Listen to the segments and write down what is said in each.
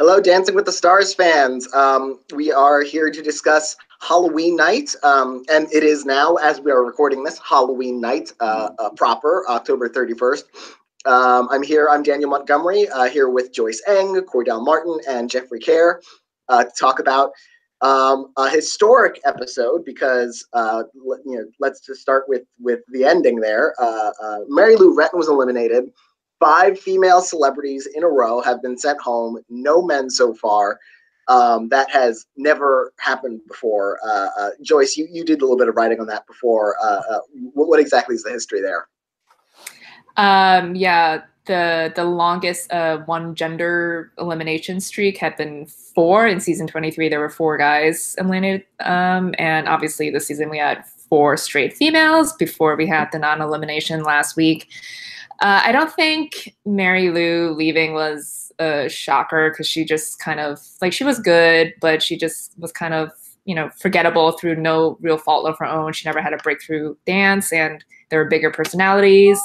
Hello, Dancing with the Stars fans. We are here to discuss Halloween night, and it is now, as we are recording this, Halloween night proper, October 31st. I'm Daniel Montgomery, here with Joyce Eng, Cordell Martin, and Jeffrey Kare to talk about a historic episode because, let's just start with the ending there. Mary Lou Retton was eliminated. 5 female celebrities in a row have been sent home. No men so far. That has never happened before. Joyce, you did a little bit of writing on that before. What exactly is the history there? Yeah, the longest one gender elimination streak had been 4. In season 23. There were 4 guys eliminated, and obviously this season we had 4 straight females before we had the non-elimination last week. I don't think Mary Lou leaving was a shocker because she just kind of, like, she was good, but she just was kind of, forgettable through no real fault of her own. She never had a breakthrough dance, and there were bigger personalities,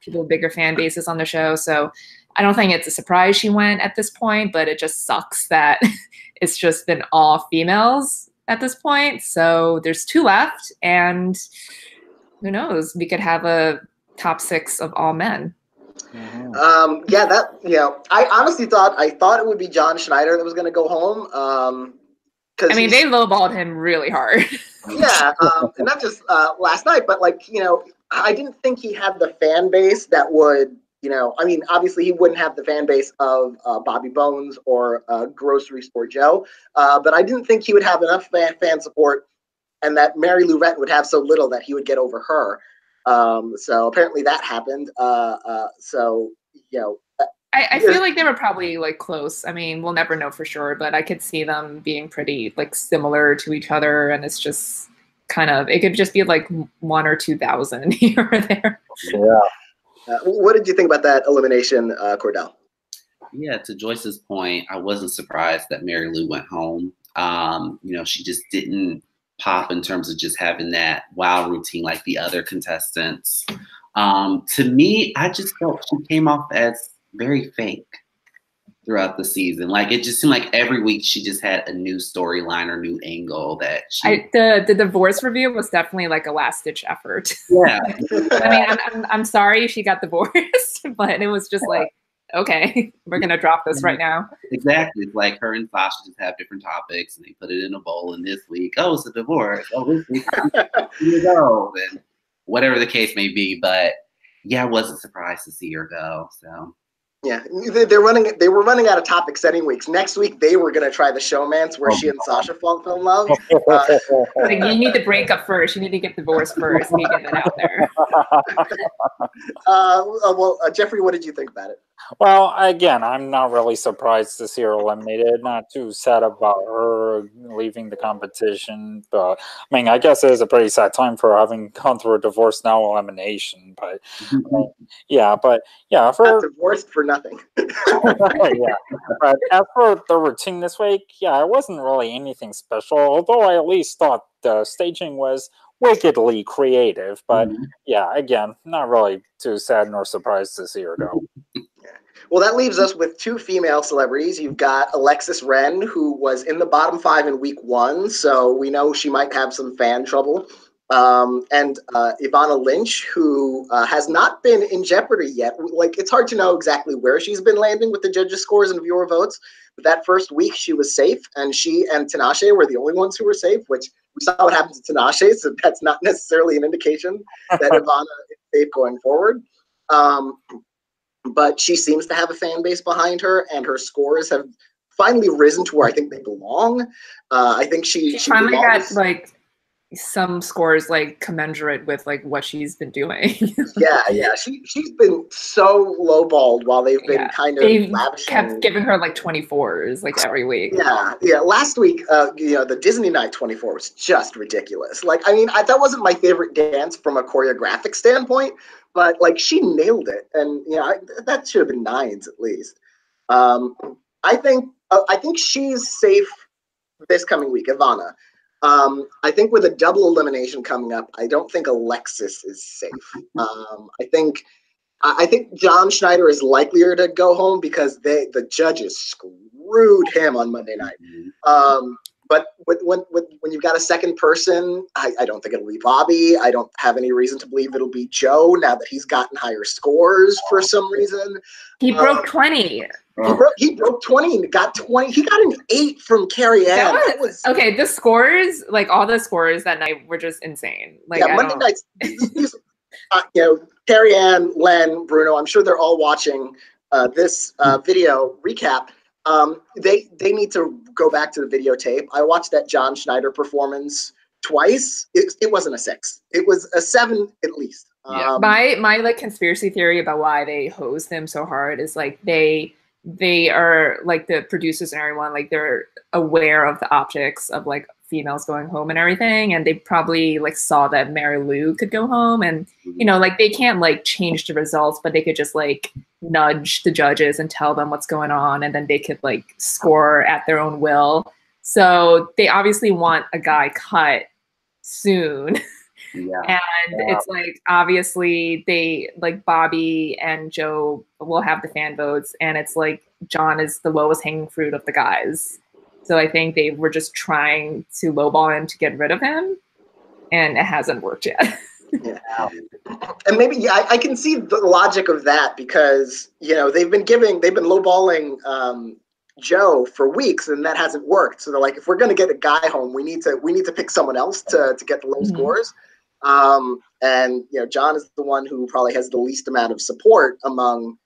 people with bigger fan bases on the show. So I don't think it's a surprise she went at this point, but it just sucks that it's just been all females at this point. So there's 2 left, and who knows, we could have a top 6 of all men. I honestly thought it would be John Schneider that was going to go home. I mean, they lowballed him really hard. Yeah, and not just last night, but I didn't think he had the fan base that would, obviously he wouldn't have the fan base of Bobby Bones or Grocery Store Joe, but I didn't think he would have enough fan support, and that Mary Lou Retton would have so little that he would get over her. So apparently that happened. I feel like they were probably close. I mean, we'll never know for sure, but I could see them being pretty similar to each other, and it's just kind of, it could just be 1 or 2,000 here or there. Yeah. What did you think about that elimination, Cordell? Yeah, to Joyce's point, I wasn't surprised that Mary Lou went home. She just didn't pop in terms of just having that wow routine like the other contestants. To me, I just felt she came off as very fake throughout the season. It just seemed like every week she just had a new storyline or new angle that the divorce review was definitely a last-ditch effort. Yeah. I mean, I'm sorry she got divorced, but it was just okay, we're going to drop this right now. Exactly. It's like her and Sasha just have different topics, and they put it in a bowl, and this week, it's a divorce. This week, you go. And whatever the case may be. But, yeah, I wasn't surprised to see her go. So. Yeah, they were running out of topic setting weeks. Next week, they were going to try the showmance where she and Sasha fell in love. You need to break up first. You need to get divorced first. You need to get that out there. Jeffrey, what did you think about it? Well, again, I'm not really surprised to see her eliminated. Not too sad about her leaving the competition. But, I mean, I guess it is a pretty sad time for having gone through a divorce, now elimination. But, For divorced for nothing. Yeah. But as for the routine this week, it wasn't really anything special, although I at least thought the staging was wickedly creative. But, again, not really too sad nor surprised to see her go. Well, that leaves us with 2 female celebrities. You've got Alexis Ren, who was in the bottom 5 in week 1, so we know she might have some fan trouble. And Ivana Lynch, who has not been in jeopardy yet. It's hard to know exactly where she's been landing with the judges' scores and viewer votes. But that first week, she was safe, and she and Tinashe were the only ones who were safe, which we saw what happened to Tinashe, so that's not necessarily an indication that Ivana is safe going forward. But she seems to have a fan base behind her, and her scores have finally risen to where I think they belong. I think she finally got some scores commensurate with what she's been doing. yeah. She's been so lowballed while they've been kind of lavishing. Kept giving her 24s every week. Yeah. Last week, the Disney Night 24 was just ridiculous. That wasn't my favorite dance from a choreographic standpoint, but she nailed it, and that should have been 9s at least. I think she's safe this coming week, Ivana. I think with a double elimination coming up, I don't think Alexis is safe. I think I think John Schneider is likelier to go home because the judges screwed him on Monday night. But when you've got a second person, I don't think it'll be Bobby. I don't have any reason to believe it'll be Joe now that he's gotten higher scores for some reason. He broke 20. He broke 20 and got 20. He got an 8 from Kare and. That was okay. The scores, like all the scores that night, were just insane. Like Monday nights. Kare and, Len, Bruno. I'm sure they're all watching this video recap. They need to go back to the videotape. I watched that John Schneider performance twice. It wasn't a 6. It was a 7 at least. My like conspiracy theory about why they hosed him so hard is like they are like the producers and everyone, like they're aware of the optics of like females going home and everything, and they probably like saw that Mary Lou could go home, and like they can't like change the results, but they could just like nudge the judges and tell them what's going on, and then they could like score at their own will. So they obviously want a guy cut soon. And it's like obviously they like Bobby and Joe will have the fan votes, and it's like John is the lowest hanging fruit of the guys. So I think they were just trying to lowball him to get rid of him, and it hasn't worked yet. And maybe I can see the logic of that because they've been lowballing Joe for weeks, and that hasn't worked. So they're like, if we're going to get a guy home, we need to pick someone else to get the low scores. And John is the one who probably has the least amount of support among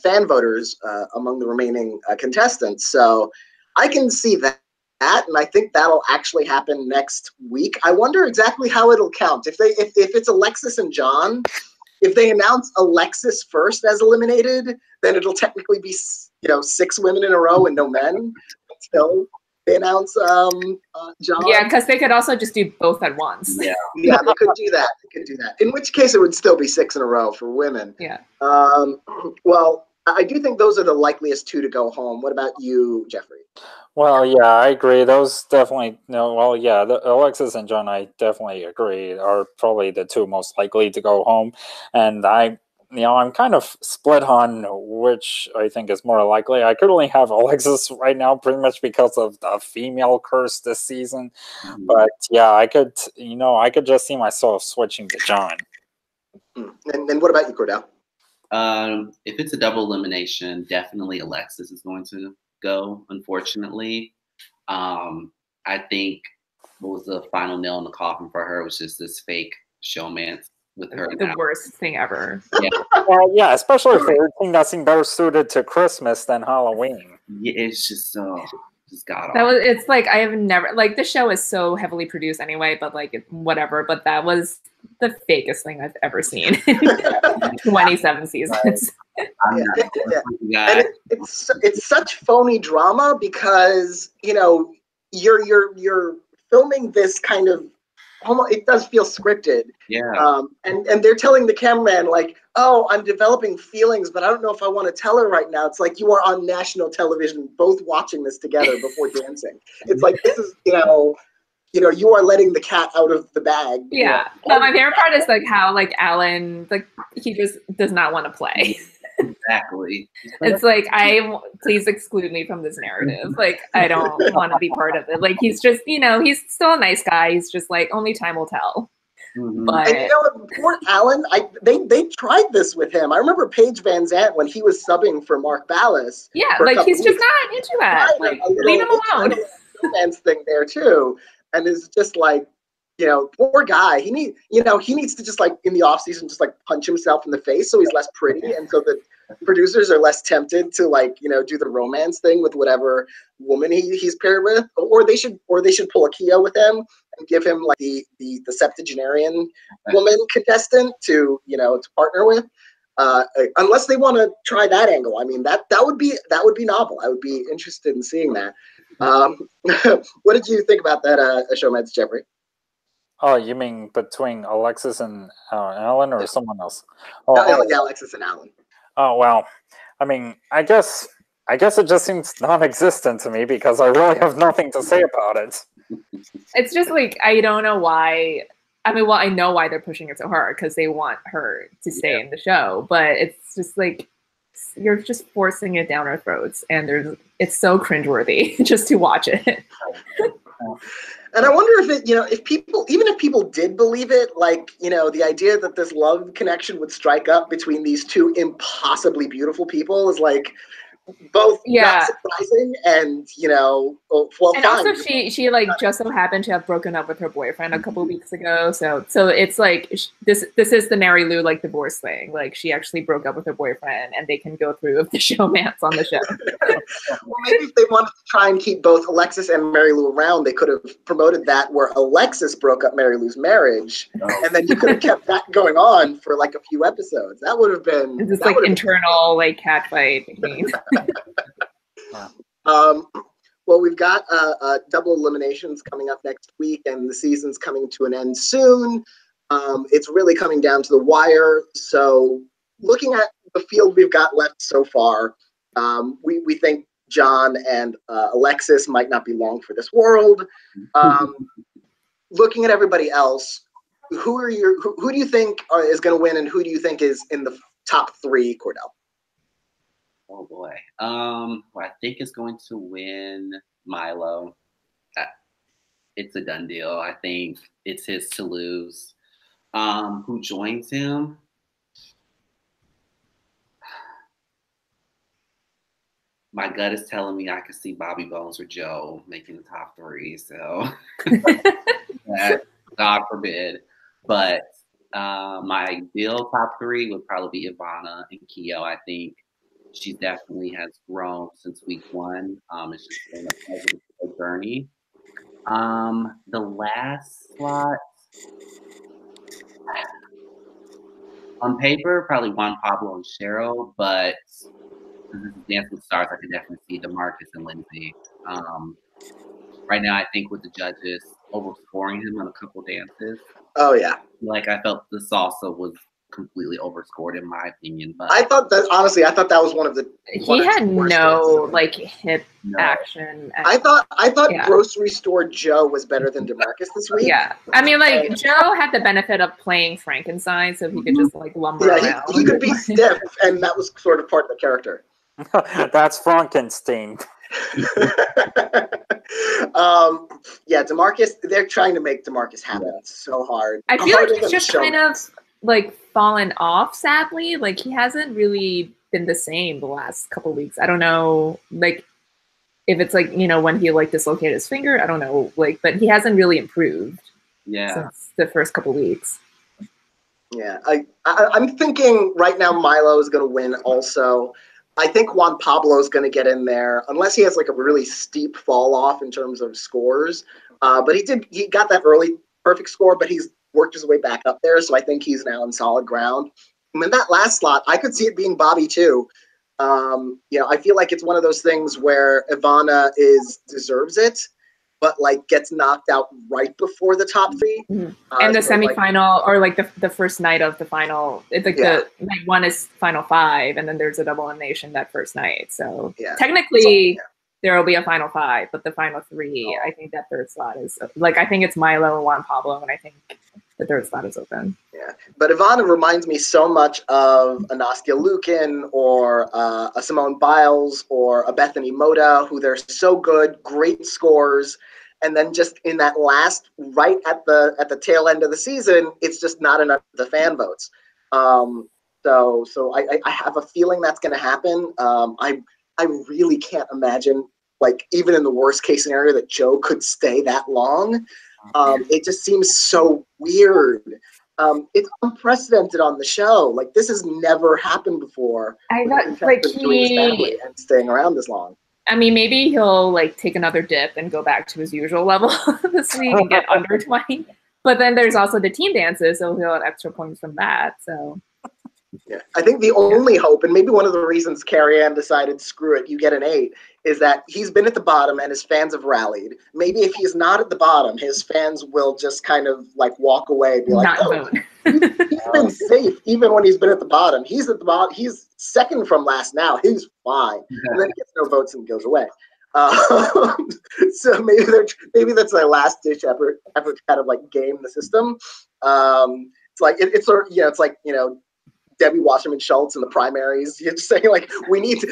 fan voters among the remaining contestants. So I can see that, and I think that'll actually happen next week. I wonder exactly how it'll count. If it's Alexis and John, if they announce Alexis first as eliminated, then it'll technically be 6 women in a row and no men until they announce John. Yeah, because they could also just do both at once. Yeah, they could do that. In which case, it would still be 6 in a row for women. Yeah. Well, I do think those are the likeliest 2 to go home. What about you, Jeffrey? Well, yeah, I agree. Those definitely Alexis and John, I definitely agree, are probably the 2 most likely to go home. And I'm kind of split on which I think is more likely. I could only have Alexis right now pretty much because of the female curse this season. But yeah, I could just see myself switching to John. And what about you, Cordell? If it's a double elimination, definitely Alexis is going to go, unfortunately. I think what was the final nail in the coffin for her was just this fake showmance with her. The worst thing ever. Yeah. Well, yeah, especially for everything that seemed better suited to Christmas than Halloween. Yeah, it's just just got it's like I have never, like, the show is so heavily produced anyway, but like whatever, but that was the fakest thing I've ever seen. 27 seasons. And it's such phony drama because you're filming this kind of it does feel scripted. Yeah. And they're telling the cameraman like, oh, I'm developing feelings, but I don't know if I want to tell her right now. It's like you are on national television, both watching this together before dancing. It's like, this is, you are letting the cat out of the bag. Yeah. But my favorite part is like how like Alan, like he just does not want to play. Exactly. It's like, please exclude me from this narrative. Like, I don't want to be part of it. Like, he's just, he's still a nice guy. He's just like, only time will tell. But and poor Alan, they tried this with him. I remember Paige Van Zandt when he was subbing for Mark Ballas. Yeah, like he's just not into that. Like, leave him alone. Romance thing there too, and it's just like, poor guy. He needs to just like in the off season just like punch himself in the face so he's less pretty, and so the producers are less tempted to like do the romance thing with whatever woman he's paired with, or they should pull a Kia with him and give him like the septuagenarian woman contestant to partner with, unless they want to try that angle. I mean that would be novel. I would be interested in seeing that. What did you think about that showmance, Jeffrey? Oh, you mean between Alexis and Alan, or someone else? Yeah, Alexis and Alan. Oh, well, I mean, I guess it just seems non-existent to me because I really have nothing to say about it. It's just like, I don't know why I mean, well, I know why they're pushing it so hard because they want her to stay in the show, but it's just like you're just forcing it down our throats, and it's so cringeworthy just to watch it. And I wonder if it, if people, even if people did believe it, like, the idea that this love connection would strike up between these two impossibly beautiful people is like both not surprising and, well, and fine. also she like just so happened to have broken up with her boyfriend a couple of weeks ago. So it's like this is the Mary Lou like divorce thing. Like she actually broke up with her boyfriend and they can go through with the showmance on the show. Well, maybe if they wanted to try and keep both Alexis and Mary Lou around, they could have promoted that where Alexis broke up Mary Lou's marriage, and then you could have kept that going on for like a few episodes. That would have been this like internal like catfight between. Well, we've got double eliminations coming up next week, and the season's coming to an end soon. It's really coming down to the wire. So looking at the field we've got left so far, we think John and Alexis might not be long for this world. Looking at everybody else, who do you think is going to win, and who do you think is in the top three, Cordell? Oh boy. Well, I think is going to win Milo. It's a done deal. I think it's his to lose. Who joins him? My gut is telling me I could see Bobby Bones or Joe making the top three. So God forbid. But my ideal top three would probably be Ivana and Keo. I think she definitely has grown since week one. It's just been a positive journey. The last slot, on paper, probably Juan Pablo and Cheryl, but this is Dance with Stars, I could definitely see DeMarcus and Lindsay. Right now, I think with the judges overscoring him on a couple dances. Oh, yeah. Like, I felt the salsa was completely overscored in my opinion, but I thought that was one of the he had no like hip action. I thought Grocery Store Joe was better than DeMarcus this week. Yeah, I mean, like Joe had the benefit of playing Frankenstein, so he could just like lumber around. He could be stiff, and that was sort of part of the character. That's Frankenstein. Yeah, DeMarcus, they're trying to make DeMarcus happen so hard. I feel like he's just kind of like fallen off, sadly. Like he hasn't really been the same the last couple of weeks. I don't know, like if it's like, when he like dislocated his finger, I don't know, like, but he hasn't really improved since the first couple of weeks. Yeah, I'm thinking right now Milo is going to win also. I think Juan Pablo is going to get in there unless he has like a really steep fall off in terms of scores. But he got that early perfect score, but he's worked his way back up there. So I think he's now in solid ground. And in that last slot, I could see it being Bobby too. I feel like it's one of those things where Ivana deserves it, but like gets knocked out right before the top three. Mm-hmm. And the semifinal, or like the first night of the final, it's like the night one is final five, and then there's a double elimination that first night. So technically there will be a final five, but the final three, I think that third slot is like, I think it's Milo and Juan Pablo, and I think the third slot is open. Yeah, but Ivana reminds me so much of a Nastia Lukin or a Simone Biles or a Bethany Moda, who they're so good, great scores, and then just in that last, right at the tail end of the season, it's just not enough of the fan votes. So I have a feeling that's going to happen. I really can't imagine, like, even in the worst case scenario, that Joe could stay that long. It just seems so weird. It's unprecedented on the show. Like, this has never happened before. I thought, like, and staying around this long. I mean, maybe he'll like take another dip and go back to his usual level this week and get under 20. But then there's also the team dances, so he'll have extra points from that. So yeah, I think the only hope, and maybe one of the reasons Kare and decided, screw it, you get an 8, is that he's been at the bottom and his fans have rallied. Maybe if he's not at the bottom, his fans will just kind of like walk away and be like, he's been safe even when he's been at the bottom. He's at the bottom. He's second from last now. He's fine. And then he gets no votes and goes away. So maybe that's my last ditch effort to kind of like game the system. It's like it's sort of, it's like, Debbie Wasserman Schultz in the primaries. You're just saying like we need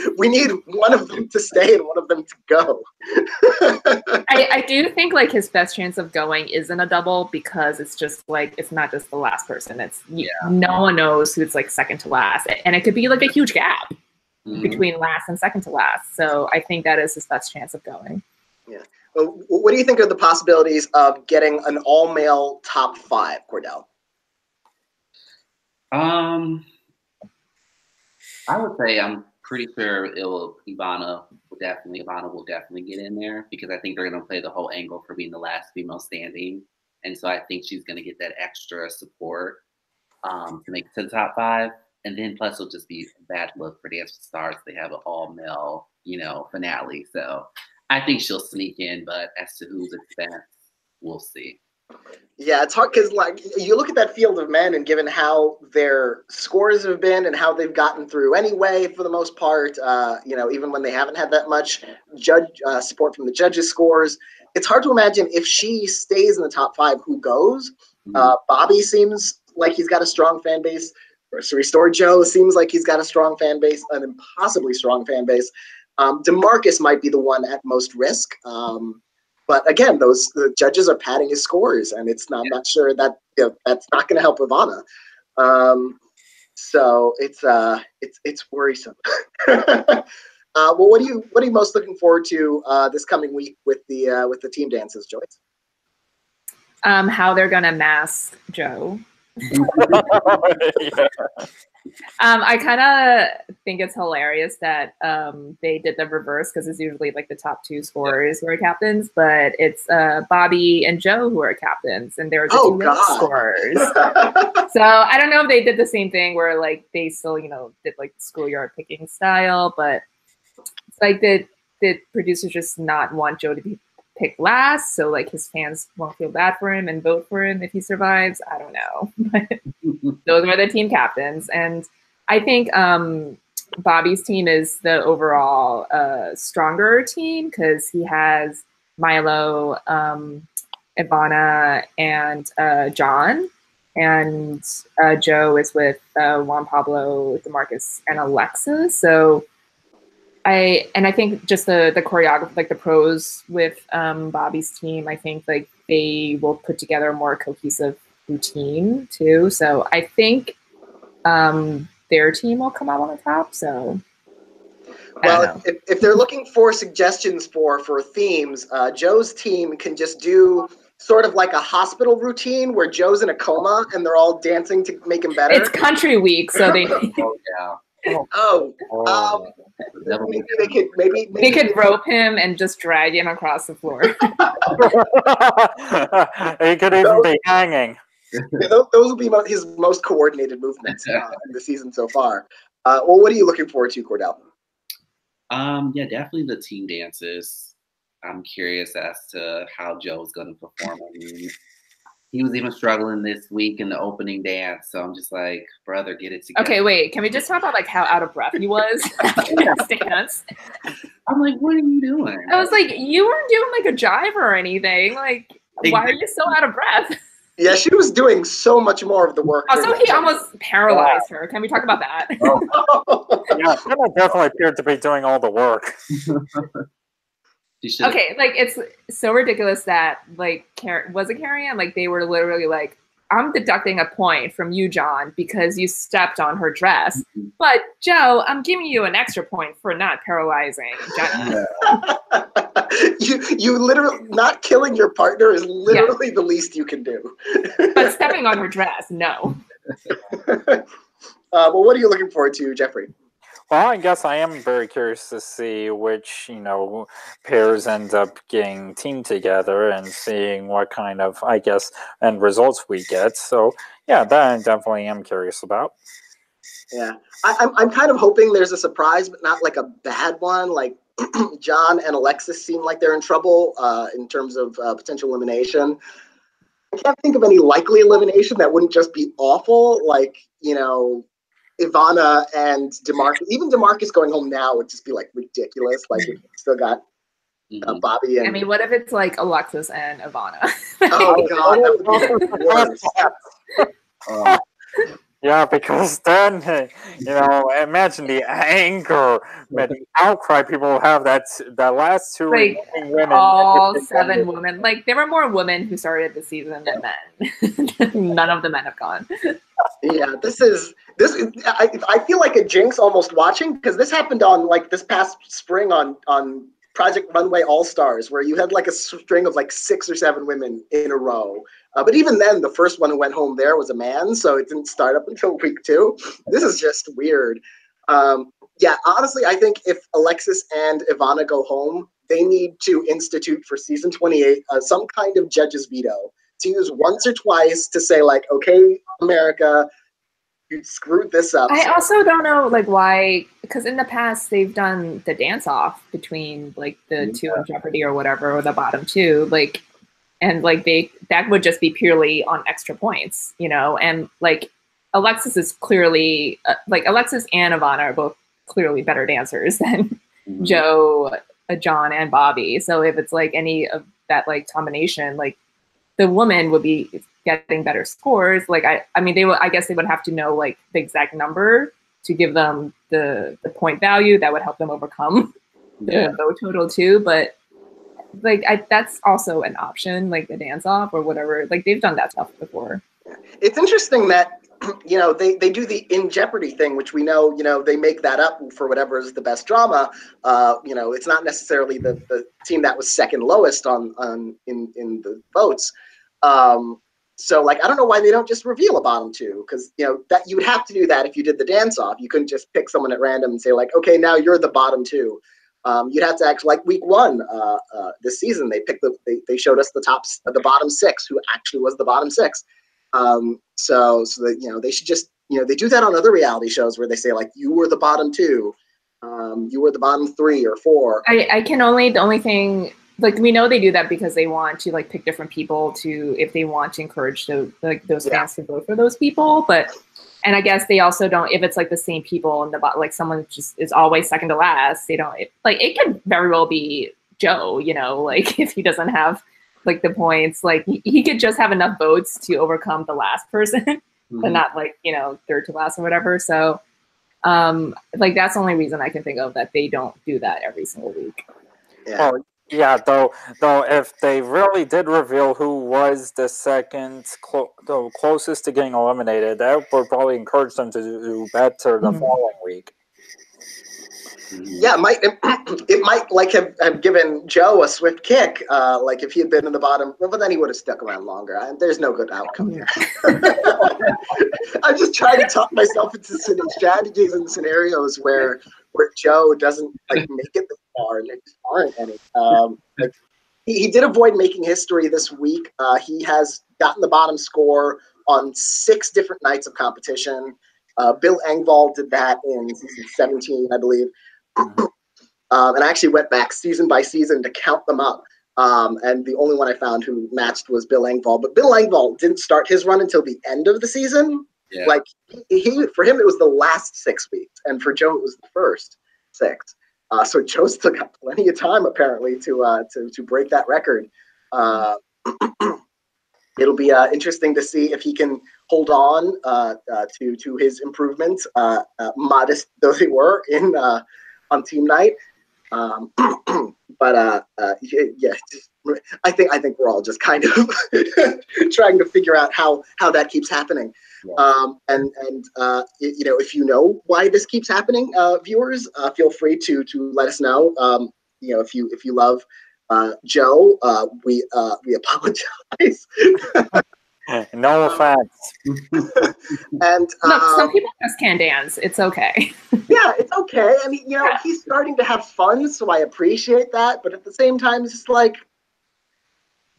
one of them to stay and one of them to go. I do think like his best chance of going isn't a double, because it's just like it's not just the last person. It's no one knows who's like second to last, and it could be like a huge gap between last and second to last. So I think that is his best chance of going. Yeah. Well, what do you think are the possibilities of getting an all-male top 5, Cordell? I would say I'm pretty sure Ivana will definitely get in there, because I think they're going to play the whole angle for being the last female standing. And so I think she's going to get that extra support to make it to the top 5. And then plus it'll just be a bad look for Dance with the Stars. They have an all-male, finale. So I think she'll sneak in, but as to whose expense, we'll see. Yeah, it's hard because like you look at that field of men, and given how their scores have been and how they've gotten through anyway, for the most part, even when they haven't had that much judge support from the judges' scores, it's hard to imagine if she stays in the top 5, who goes. Bobby seems like he's got a strong fan base. Grocery Store Joe seems like he's got a strong fan base, an impossibly strong fan base. DeMarcus might be the one at most risk. But again, the judges are padding his scores, and I'm not sure that that's not going to help Ivana. So it's worrisome. Well, what are you most looking forward to this coming week with the team dances, Joyce? How they're gonna mask Joe. I kind of think it's hilarious that they did the reverse, because it's usually like the top 2 scorers who are captains, but it's Bobby and Joe who are captains, and they're the 2 lowest scorers. So I don't know if they did the same thing where like they still did like the schoolyard picking style, but it's like the producers just not want Joe to be picked last, so like his fans won't feel bad for him and vote for him if he survives. I don't know. But those are the team captains, and I think Bobby's team is the overall stronger team, because he has Milo, Ivana, and John, and Joe is with Juan Pablo, DeMarcus, and Alexa. So I think just the choreography, like the pros with Bobby's team, I think like they will put together a more cohesive routine too. So I think their team will come out on the top. So well, if they're looking for suggestions for themes, Joe's team can just do sort of like a hospital routine where Joe's in a coma and they're all dancing to make him better. It's country week, so they. Maybe they could rope him and just drag him across the floor. He could even be hanging. Yeah, those will be his most coordinated movements in the season so far. Well, what are you looking forward to, Cordell? Yeah, definitely the team dances. I'm curious as to how Joe's going to perform. I mean, he was even struggling this week in the opening dance, so I'm just like, brother, get it together. Okay, wait. Can we just talk about like how out of breath he was after that dance? I'm like, what are you doing? I was like, you weren't doing like a jive or anything. Like, why are you so out of breath? Yeah, she was doing so much more of the work. Also, he almost paralyzed her. Can we talk about that? Yeah, Hannah definitely appeared to be doing all the work. Okay, like it's so ridiculous that like was it Kare and like they were literally like, I'm deducting a point from you, John, because you stepped on her dress. But Joe, I'm giving you an extra point for not paralyzing Jenna. You literally not killing your partner is literally the least you can do. But stepping on her dress, no. Well, what are you looking forward to, Jeffrey? Well, I guess I am very curious to see which, pairs end up getting teamed together and seeing what kind of, I guess, end results we get. So, yeah, that I definitely am curious about. Yeah, I'm kind of hoping there's a surprise, but not like a bad one. Like John and Alexis seem like they're in trouble in terms of potential elimination. I can't think of any likely elimination that wouldn't just be awful. Like, Ivana and DeMarcus, even DeMarcus going home now would just be like ridiculous. Like we still got Bobby and... I mean, what if it's like Alexis and Ivana? Oh God, that would be the worst. Yeah, because then, imagine the anger, the outcry people will have that last two like women. All 7 women. Like, there were more women who started the season than men. None of the men have gone. Yeah, this is I feel like a jinx almost watching, because this happened on like this past spring on Project Runway All Stars, where you had like a string of like 6 or 7 women in a row. But even then, the first one who went home there was a man, so it didn't start up until week 2. This is just weird. Yeah, honestly, I think if Alexis and Ivana go home, they need to institute for season 28 some kind of judge's veto, to use once or twice to say like, okay, America, you screwed this up. I also don't know like why, because in the past they've done the dance off between like the 2 in Jeopardy or whatever, or the bottom 2, like, and like that would just be purely on extra points, and like Alexis is clearly like Alexis and Ivana are both clearly better dancers than Joe, John, and Bobby. So if it's like any of that like combination, like the woman would be getting better scores. Like I mean, I guess they would have to know like the exact number to give them the point value that would help them overcome the vote total too. But like that's also an option, like the dance off or whatever. Like they've done that stuff before. It's interesting that they do the In Jeopardy thing, which we know they make that up for whatever is the best drama. It's not necessarily the team that was second lowest in the votes. So like I don't know why they don't just reveal a bottom 2, because that you would have to do that if you did the dance off. You couldn't just pick someone at random and say like, okay, now you're the bottom 2. You'd have to actually, like week 1 this season, they showed us the bottom 6 who actually was the bottom 6. So that they should just they do that on other reality shows where they say like, you were the bottom 2, you were the bottom 3 or 4. The only thing, like, we know they do that because they want to like pick different people if they want to encourage those fans to vote for those people. And I guess they also don't, if it's like the same people in the like someone just is always second to last, they don't like, it could very well be Joe, like if he doesn't have like the points, like he could just have enough votes to overcome the last person, but not like, third to last or whatever. So like that's the only reason I can think of that they don't do that every single week. Yeah. Oh, yeah, though if they really did reveal who was the second closest to getting eliminated, that would probably encourage them to do better the following week. Yeah, it might like have given Joe a swift kick, like if he had been in the bottom, but then he would have stuck around longer. There's no good outcome here. I'm just trying to talk myself into strategies and scenarios where Joe doesn't like make it this far, and there just aren't any. Like he did avoid making history this week. He has gotten the bottom score on 6 different nights of competition. Bill Engvall did that in season 17, I believe. And I actually went back season by season to count them up. And the only one I found who matched was Bill Engvall. But Bill Engvall didn't start his run until the end of the season. Yeah. Like for him, it was the last 6 weeks. And for Joe, it was the first 6. So Joe still got plenty of time, apparently, to break that record. It'll be interesting to see if he can hold on to his improvements, modest though they were on team night. But yeah, I think we're all just kind of trying to figure out how that keeps happening. Yeah. And if you know why this keeps happening, viewers, feel free to let us know. If you love Joe, we apologize. No offense. And look, some people just can't dance. It's okay. Yeah, it's okay. I mean, he's starting to have fun, so I appreciate that. But at the same time, it's just like,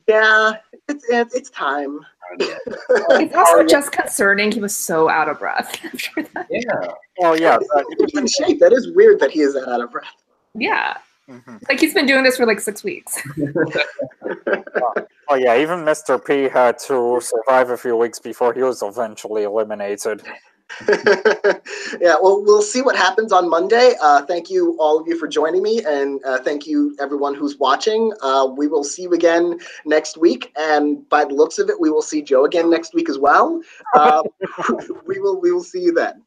yeah, it's time. It's also just concerning. He was so out of breath after that. Yeah. Oh yeah. He's in shape. That is weird that he is that out of breath. Yeah. Like he's been doing this for like 6 weeks. Oh yeah, even Mr. P had to survive a few weeks before he was eventually eliminated. Yeah, well, we'll see what happens on Monday. Thank you, all of you, for joining me, and thank you, everyone who's watching. We will see you again next week, and by the looks of it, we will see Joe again next week as well. We will see you then.